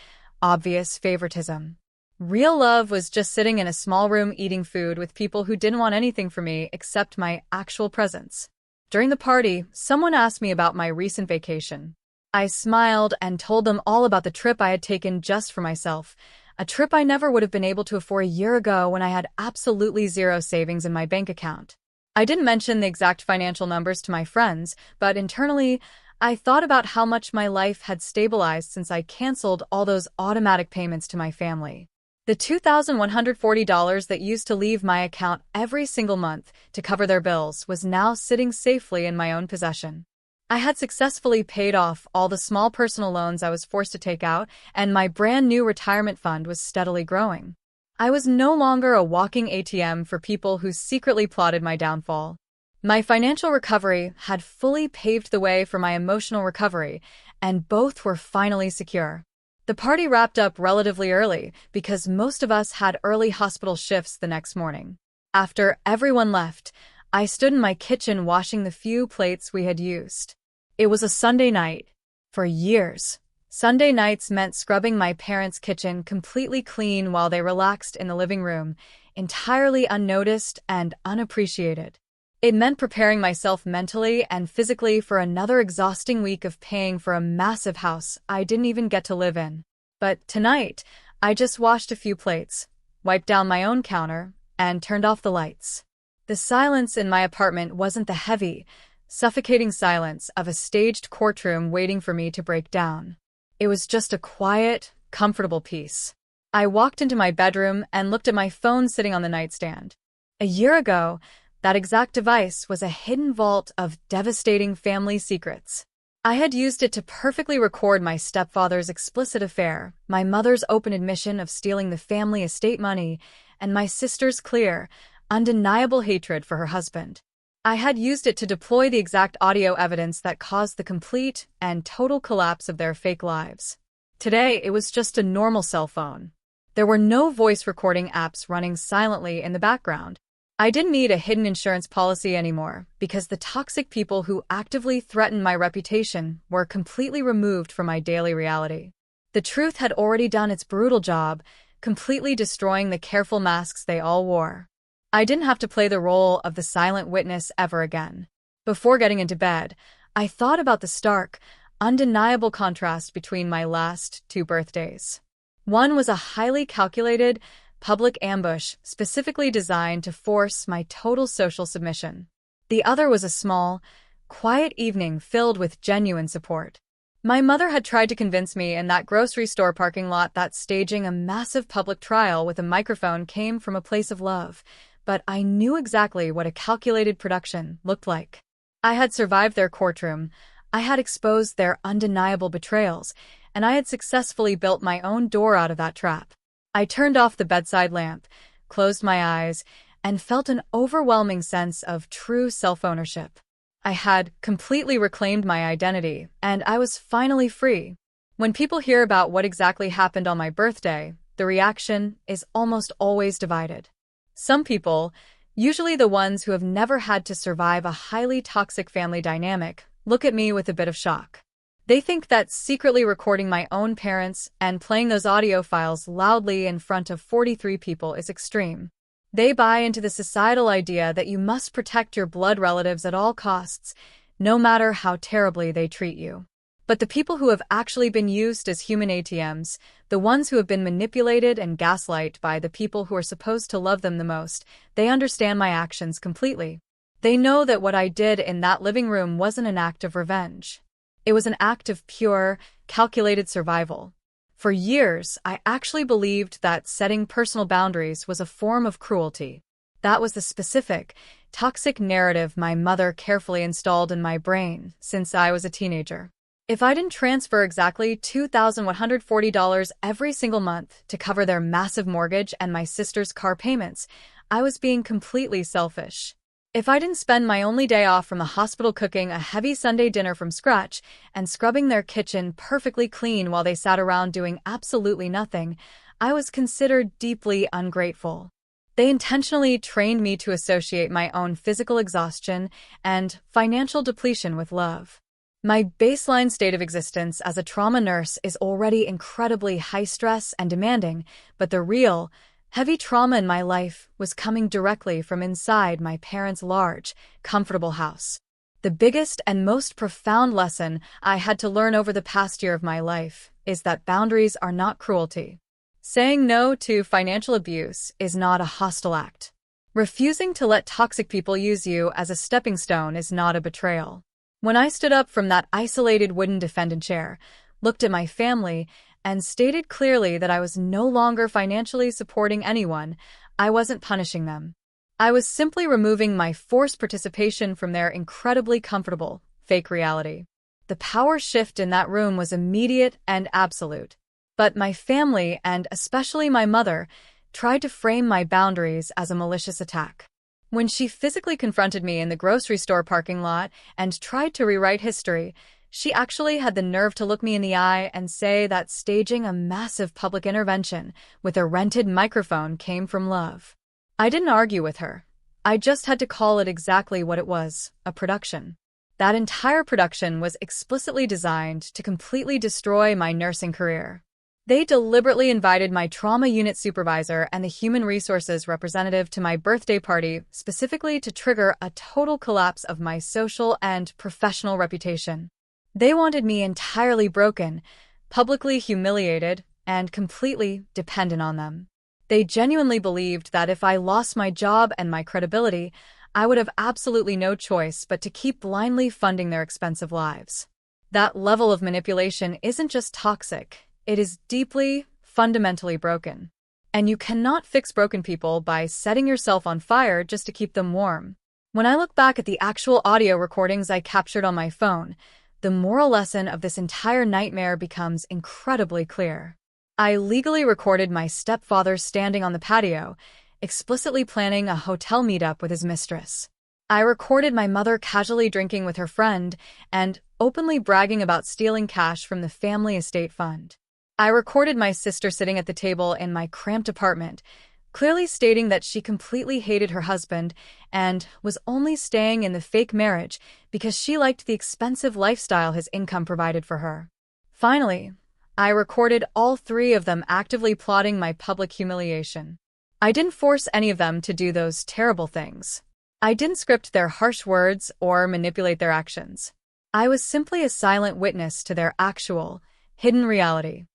obvious favoritism. Real love was just sitting in a small room eating food with people who didn't want anything from me except my actual presence. During the party, someone asked me about my recent vacation. I smiled and told them all about the trip I had taken just for myself, a trip I never would have been able to afford a year ago when I had absolutely zero savings in my bank account. I didn't mention the exact financial numbers to my friends, but internally, I thought about how much my life had stabilized since I canceled all those automatic payments to my family. The $2,140 that used to leave my account every single month to cover their bills was now sitting safely in my own possession. I had successfully paid off all the small personal loans I was forced to take out, and my brand new retirement fund was steadily growing. I was no longer a walking ATM for people who secretly plotted my downfall. My financial recovery had fully paved the way for my emotional recovery, and both were finally secure. The party wrapped up relatively early because most of us had early hospital shifts the next morning. After everyone left, I stood in my kitchen washing the few plates we had used. It was a Sunday night. For years, Sunday nights meant scrubbing my parents' kitchen completely clean while they relaxed in the living room, entirely unnoticed and unappreciated. It meant preparing myself mentally and physically for another exhausting week of paying for a massive house I didn't even get to live in. But tonight, I just washed a few plates, wiped down my own counter, and turned off the lights. The silence in my apartment wasn't the heavy, suffocating silence of a staged courtroom waiting for me to break down. It was just a quiet, comfortable peace. I walked into my bedroom and looked at my phone sitting on the nightstand. A year ago, that exact device was a hidden vault of devastating family secrets. I had used it to perfectly record my stepfather's explicit affair, my mother's open admission of stealing the family estate money, and my sister's clear, undeniable hatred for her husband. I had used it to deploy the exact audio evidence that caused the complete and total collapse of their fake lives. Today, it was just a normal cell phone. There were no voice recording apps running silently in the background. I didn't need a hidden insurance policy anymore because the toxic people who actively threatened my reputation were completely removed from my daily reality. The truth had already done its brutal job, completely destroying the careful masks they all wore. I didn't have to play the role of the silent witness ever again. Before getting into bed, I thought about the stark, undeniable contrast between my last two birthdays. One was a highly calculated, public ambush specifically designed to force my total social submission. The other was a small, quiet evening filled with genuine support. My mother had tried to convince me in that grocery store parking lot that staging a massive public trial with a microphone came from a place of love, but I knew exactly what a calculated production looked like. I had survived their courtroom, I had exposed their undeniable betrayals, and I had successfully built my own door out of that trap. I turned off the bedside lamp, closed my eyes, and felt an overwhelming sense of true self-ownership. I had completely reclaimed my identity, and I was finally free. When people hear about what exactly happened on my birthday, the reaction is almost always divided. Some people, usually the ones who have never had to survive a highly toxic family dynamic, look at me with a bit of shock. They think that secretly recording my own parents and playing those audio files loudly in front of 43 people is extreme. They buy into the societal idea that you must protect your blood relatives at all costs, no matter how terribly they treat you. But the people who have actually been used as human ATMs, the ones who have been manipulated and gaslight by the people who are supposed to love them the most, they understand my actions completely. They know that what I did in that living room wasn't an act of revenge. It was an act of pure, calculated survival. For years, I actually believed that setting personal boundaries was a form of cruelty. That was the specific, toxic narrative my mother carefully installed in my brain since I was a teenager. If I didn't transfer exactly $2,140 every single month to cover their massive mortgage and my sister's car payments, I was being completely selfish. If I didn't spend my only day off from the hospital cooking a heavy Sunday dinner from scratch and scrubbing their kitchen perfectly clean while they sat around doing absolutely nothing, I was considered deeply ungrateful. They intentionally trained me to associate my own physical exhaustion and financial depletion with love. My baseline state of existence as a trauma nurse is already incredibly high stress and demanding, but the real, heavy trauma in my life was coming directly from inside my parents' large, comfortable house. The biggest and most profound lesson I had to learn over the past year of my life is that boundaries are not cruelty. Saying no to financial abuse is not a hostile act. Refusing to let toxic people use you as a stepping stone is not a betrayal. When I stood up from that isolated wooden defendant chair, looked at my family, and stated clearly that I was no longer financially supporting anyone, I wasn't punishing them. I was simply removing my forced participation from their incredibly comfortable, fake reality. The power shift in that room was immediate and absolute. But my family, and especially my mother, tried to frame my boundaries as a malicious attack. When she physically confronted me in the grocery store parking lot and tried to rewrite history, she actually had the nerve to look me in the eye and say that staging a massive public intervention with a rented microphone came from love. I didn't argue with her. I just had to call it exactly what it was, a production. That entire production was explicitly designed to completely destroy my nursing career. They deliberately invited my trauma unit supervisor and the human resources representative to my birthday party specifically to trigger a total collapse of my social and professional reputation. They wanted me entirely broken, publicly humiliated, and completely dependent on them. They genuinely believed that if I lost my job and my credibility, I would have absolutely no choice but to keep blindly funding their expensive lives. That level of manipulation isn't just toxic, it is deeply, fundamentally broken. And you cannot fix broken people by setting yourself on fire just to keep them warm. When I look back at the actual audio recordings I captured on my phone, the moral lesson of this entire nightmare becomes incredibly clear. I legally recorded my stepfather standing on the patio, explicitly planning a hotel meetup with his mistress. I recorded my mother casually drinking with her friend and openly bragging about stealing cash from the family estate fund. I recorded my sister sitting at the table in my cramped apartment, clearly stating that she completely hated her husband and was only staying in the fake marriage because she liked the expensive lifestyle his income provided for her. Finally, I recorded all three of them actively plotting my public humiliation. I didn't force any of them to do those terrible things. I didn't script their harsh words or manipulate their actions. I was simply a silent witness to their actual, hidden reality.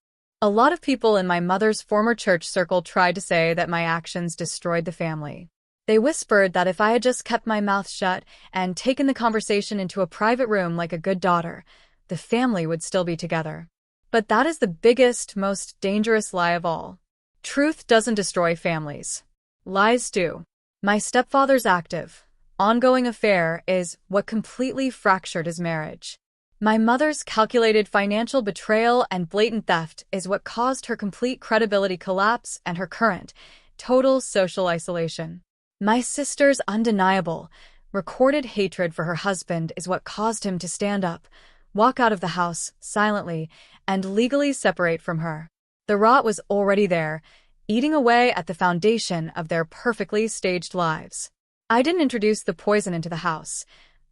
A lot of people in my mother's former church circle tried to say that my actions destroyed the family. They whispered that if I had just kept my mouth shut and taken the conversation into a private room like a good daughter, the family would still be together. But that is the biggest, most dangerous lie of all. Truth doesn't destroy families. Lies do. My stepfather's active, ongoing affair is what completely fractured his marriage. My mother's calculated financial betrayal and blatant theft is what caused her complete credibility collapse and her current, total social isolation. My sister's undeniable, recorded hatred for her husband is what caused him to stand up, walk out of the house silently, and legally separate from her. The rot was already there, eating away at the foundation of their perfectly staged lives. I didn't introduce the poison into the house.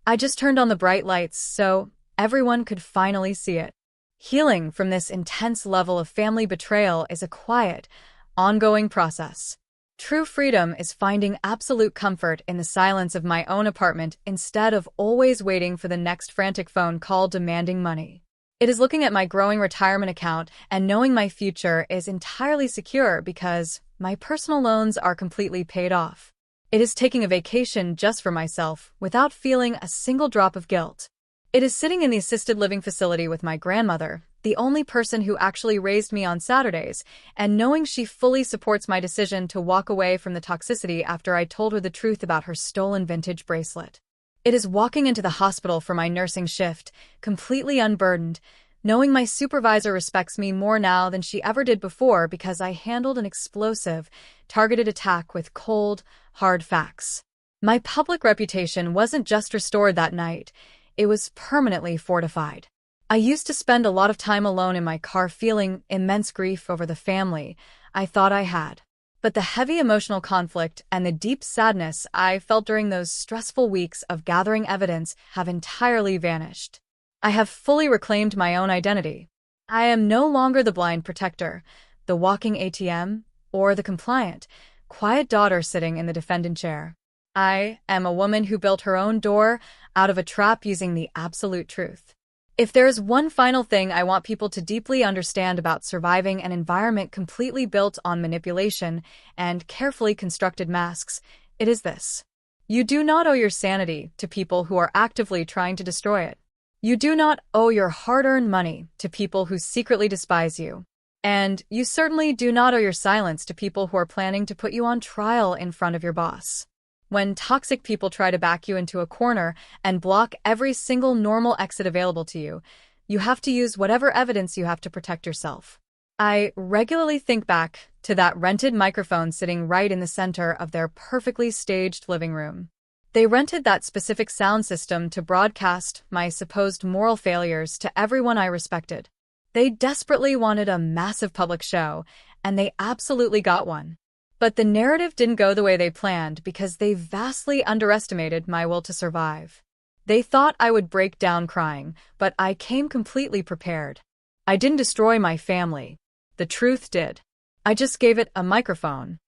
I just turned on the bright lights so everyone could finally see it. Healing from this intense level of family betrayal is a quiet, ongoing process. True freedom is finding absolute comfort in the silence of my own apartment instead of always waiting for the next frantic phone call demanding money. It is looking at my growing retirement account and knowing my future is entirely secure because my personal loans are completely paid off. It is taking a vacation just for myself without feeling a single drop of guilt. It is sitting in the assisted living facility with my grandmother, the only person who actually raised me on Saturdays, and knowing she fully supports my decision to walk away from the toxicity after I told her the truth about her stolen vintage bracelet. It is walking into the hospital for my nursing shift, completely unburdened, knowing my supervisor respects me more now than she ever did before because I handled an explosive, targeted attack with cold, hard facts. My public reputation wasn't just restored that night, it was permanently fortified. I used to spend a lot of time alone in my car feeling immense grief over the family I thought I had. But the heavy emotional conflict and the deep sadness I felt during those stressful weeks of gathering evidence have entirely vanished. I have fully reclaimed my own identity. I am no longer the blind protector, the walking ATM, or the compliant, quiet daughter sitting in the defendant chair. I am a woman who built her own door out of a trap using the absolute truth. If there is one final thing I want people to deeply understand about surviving an environment completely built on manipulation and carefully constructed masks, it is this. You do not owe your sanity to people who are actively trying to destroy it. You do not owe your hard-earned money to people who secretly despise you. And you certainly do not owe your silence to people who are planning to put you on trial in front of your boss. When toxic people try to back you into a corner and block every single normal exit available to you, you have to use whatever evidence you have to protect yourself. I regularly think back to that rented microphone sitting right in the center of their perfectly staged living room. They rented that specific sound system to broadcast my supposed moral failures to everyone I respected. They desperately wanted a massive public show, and they absolutely got one. But the narrative didn't go the way they planned because they vastly underestimated my will to survive. They thought I would break down crying, but I came completely prepared. I didn't destroy my family. The truth did. I just gave it a microphone.